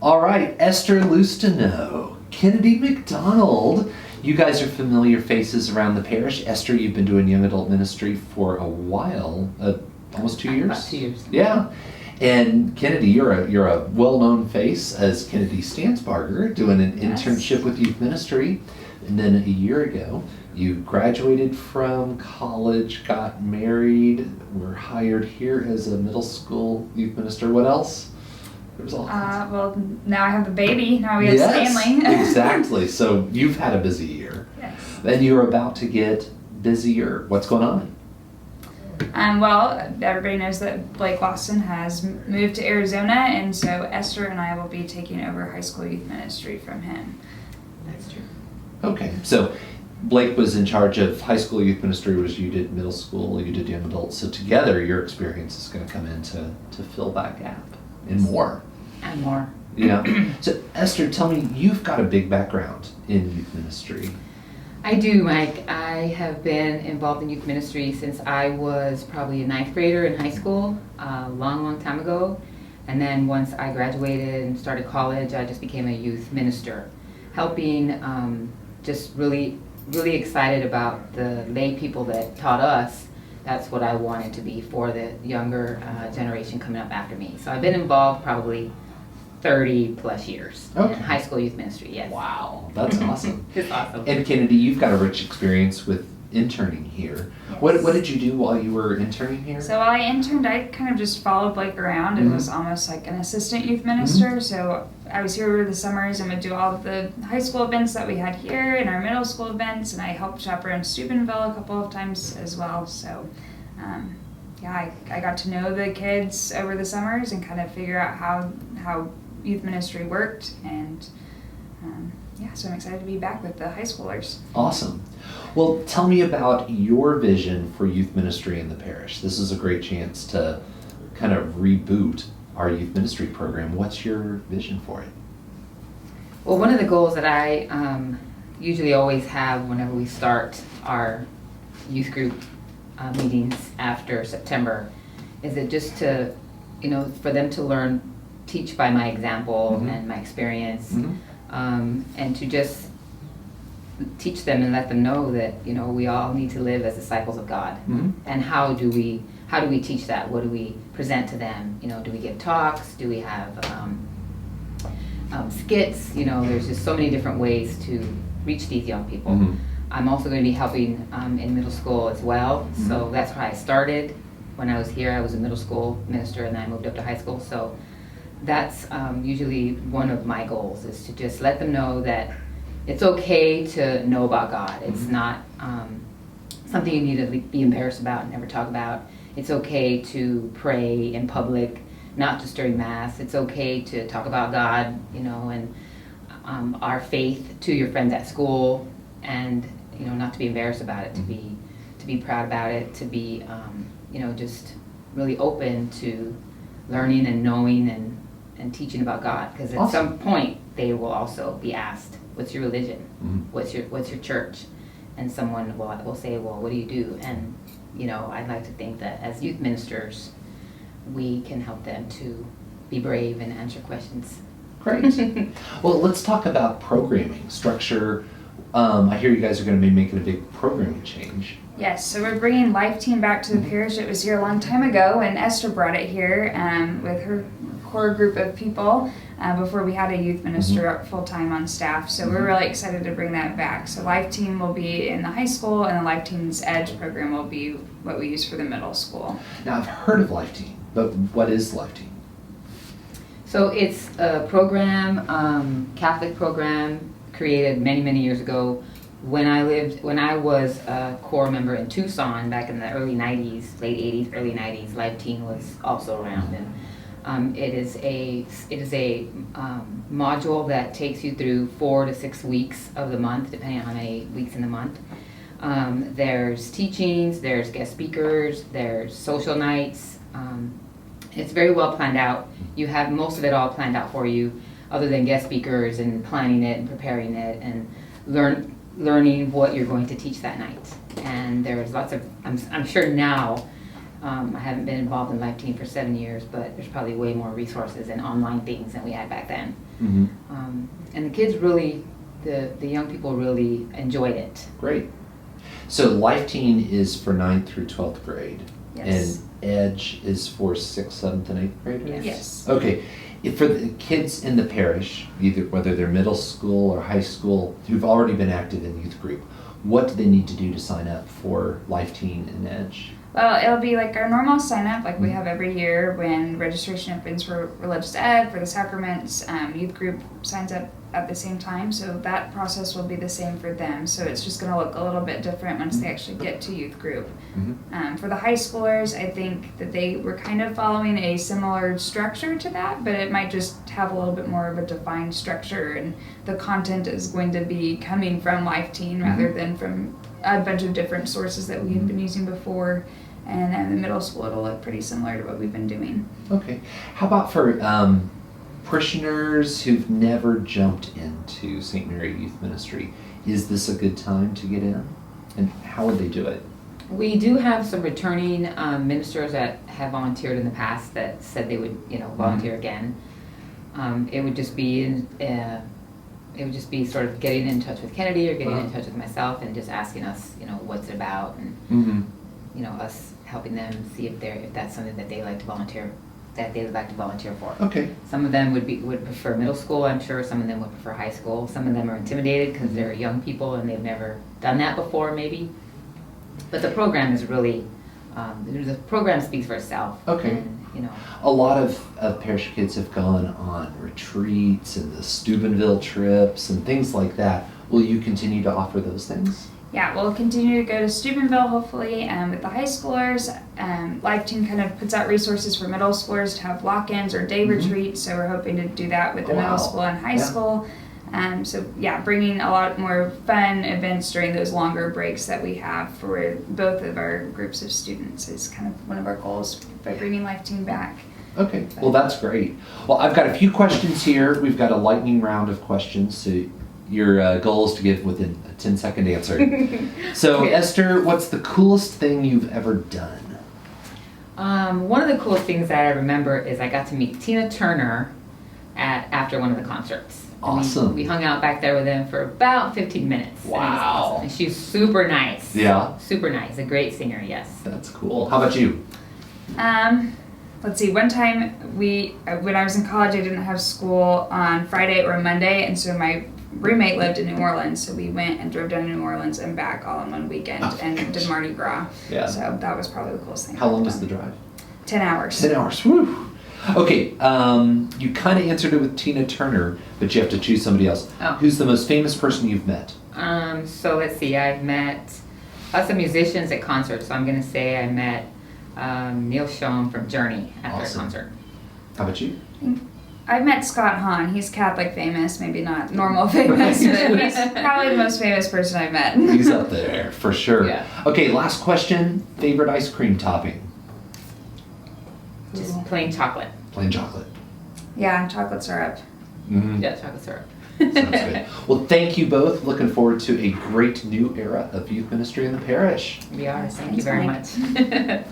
All right, Esther Lustono, Kennedy McDonald. You guys are familiar faces around the parish. Esther, you've been doing young adult ministry for a while, almost 2 years? About 2 years. Yeah. And Kennedy, you're a well-known face as Kennedy Stansbarger, doing an internship with youth ministry. And then a year ago, you graduated from college, got married, were hired here as a middle school youth minister. What else? There was all kinds. Well, now I have the baby. Now we have Stanley. Exactly. So you've had a busy year. Yes. Then you're about to get busier. What's going on? Well, everybody knows that Blake Lawson has moved to Arizona, and so Esther and I will be taking over high school youth ministry from him. That's true. Okay. So Blake was in charge of high school youth ministry, whereas you did middle school, you did young adults. So together, your experience is going to come in to fill that gap and more. And more. Yeah. So Esther, tell me, you've got a big background in youth ministry. I do, Mike. I have been involved in youth ministry since I was probably a 9th grader in high school, a long time ago. And then once I graduated and started college, I just became a youth minister, helping, just really excited about the lay people that taught us. That's what I wanted to be for the younger generation coming up after me. So I've been involved probably 30 plus years in high school youth ministry, yes. Wow, that's awesome. It's awesome. And Kennedy, you've got a rich experience with interning here. Yes. What did you do while you were interning here? So while I interned, I kind of just followed Blake around and was almost like an assistant youth minister. So I was here over the summers and would do all of the high school events that we had here and our middle school events, and I helped chaperone Steubenville a couple of times as well. So I got to know the kids over the summers and kind of figure out how youth ministry worked, and so I'm excited to be back with the high schoolers. Awesome. Well, tell me about your vision for youth ministry in the parish. This is a great chance to kind of reboot our youth ministry program. What's your vision for it? Well, one of the goals that I usually always have whenever we start our youth group meetings after September is it just to, for them to learn, teach by my example and my experience, and to just teach them and let them know that we all need to live as disciples of God. And how do we teach that? What do we present to them? Do we give talks? Do we have skits? There's just so many different ways to reach these young people. I'm also going to be helping in middle school as well. So that's why I started. When I was here, I was a middle school minister, and then I moved up to high school. So that's usually one of my goals, is to just let them know that it's okay to know about God. It's not something you need to be embarrassed about and never talk about. It's okay to pray in public, not just during Mass. It's okay to talk about God, and our faith to your friends at school, and not to be embarrassed about it, to be proud about it, to be just really open to learning and knowing and teaching about God, because at some point they will also be asked, what's your religion? What's your church? And someone will say, well, what do you do? And I'd like to think that as youth ministers, we can help them to be brave and answer questions. Great. Well, let's talk about programming structure. I hear you guys are going to be making a big programming change. Yes, so we're bringing Life Team back to the parish. It was here a long time ago, and Esther brought it here with her core group of people before we had a youth minister full-time on staff. So we're really excited to bring that back. So Life Team will be in the high school, and the Life Team's Edge program will be what we use for the middle school. Now, I've heard of Life Team, but what is Life Team? So it's a program, Catholic program, created many years ago. When I was a core member in Tucson back in the early 90s, late 80s, early 90s, Life Teen was also around, and it is a module that takes you through 4 to 6 weeks of the month, depending on how many weeks in the month. There's teachings, there's guest speakers, there's social nights. It's very well planned out. You have most of it all planned out for you, other than guest speakers and planning it and preparing it and learning what you're going to teach that night. And there's lots of, I'm sure now I haven't been involved in Life Team for 7 years, but there's probably way more resources and online things than we had back then. And the kids really, the young people really enjoyed it. Great. So Life Teen is for 9th through 12th grade. Yes. And Edge is for 6th, 7th, and 8th graders? Yes. Okay. If for the kids in the parish, either whether they're middle school or high school, who've already been active in youth group, what do they need to do to sign up for Life Teen and Edge? Well, it'll be like our normal sign up, like we have every year when registration opens for religious ed, for the sacraments. Youth group signs up at the same time, so that process will be the same for them. So it's just going to look a little bit different once they actually get to youth group. For the high schoolers, I think that they were kind of following a similar structure to that, but it might just have a little bit more of a defined structure, and the content is going to be coming from Life Teen rather than from a bunch of different sources that we had been using before. And in the middle school, it'll look pretty similar to what we've been doing. Okay. How about for parishioners who've never jumped into St. Mary Youth Ministry? Is this a good time to get in? And how would they do it? We do have some returning ministers that have volunteered in the past that said they would, volunteer again. It would just be sort of getting in touch with Kennedy or getting in touch with myself and just asking us, what's it about, and us helping them see if that's something that they like to volunteer, for. Okay. Some of them would prefer middle school, I'm sure. Some of them would prefer high school. Some of them are intimidated because they're young people and they've never done that before, maybe. But the program is really, the program speaks for itself. Okay. And, a lot of parish kids have gone on retreats and the Steubenville trips and things like that. Will you continue to offer those things? Yeah, we'll continue to go to Steubenville, hopefully, with the high schoolers. Life Team kind of puts out resources for middle schoolers to have lock-ins or day retreats, so we're hoping to do that with the middle school and high school. Bringing a lot more fun events during those longer breaks that we have for both of our groups of students is kind of one of our goals by bringing Life Team back. Okay, well that's great. Well, I've got a few questions here. We've got a lightning round of questions, so your goal is to give within a 10-second answer. So, Esther, what's the coolest thing you've ever done? One of the coolest things that I remember is I got to meet Tina Turner after one of the concerts. Awesome. We hung out back there with them for about 15 minutes. Wow. And it was awesome. And she's super nice. Yeah. Super nice. A great singer, yes. That's cool. How about you? Let's see, one time when I was in college, I didn't have school on Friday or Monday, and so my roommate lived in New Orleans, so we went and drove down to New Orleans and back all in one weekend and did Mardi Gras. Yeah. So that was probably the coolest thing. How long was the drive? 10 hours. 10 hours, whew. Okay, you kind of answered it with Tina Turner, but you have to choose somebody else. Oh. Who's the most famous person you've met? So let's see, I've met lots of musicians at concerts, so I'm going to say I met Neil Schon from Journey at their concert. How about you? I've met Scott Hahn. He's Catholic famous, maybe not normal famous, but he's probably the most famous person I've met. He's up there, for sure. Yeah. Okay, last question. Favorite ice cream topping? Just plain chocolate. Plain chocolate. Yeah, chocolate syrup. Mm-hmm. Yeah, chocolate syrup. Sounds good. Well, thank you both. Looking forward to a great new era of youth ministry in the parish. We are. Thank Thanks, you very Mike. much.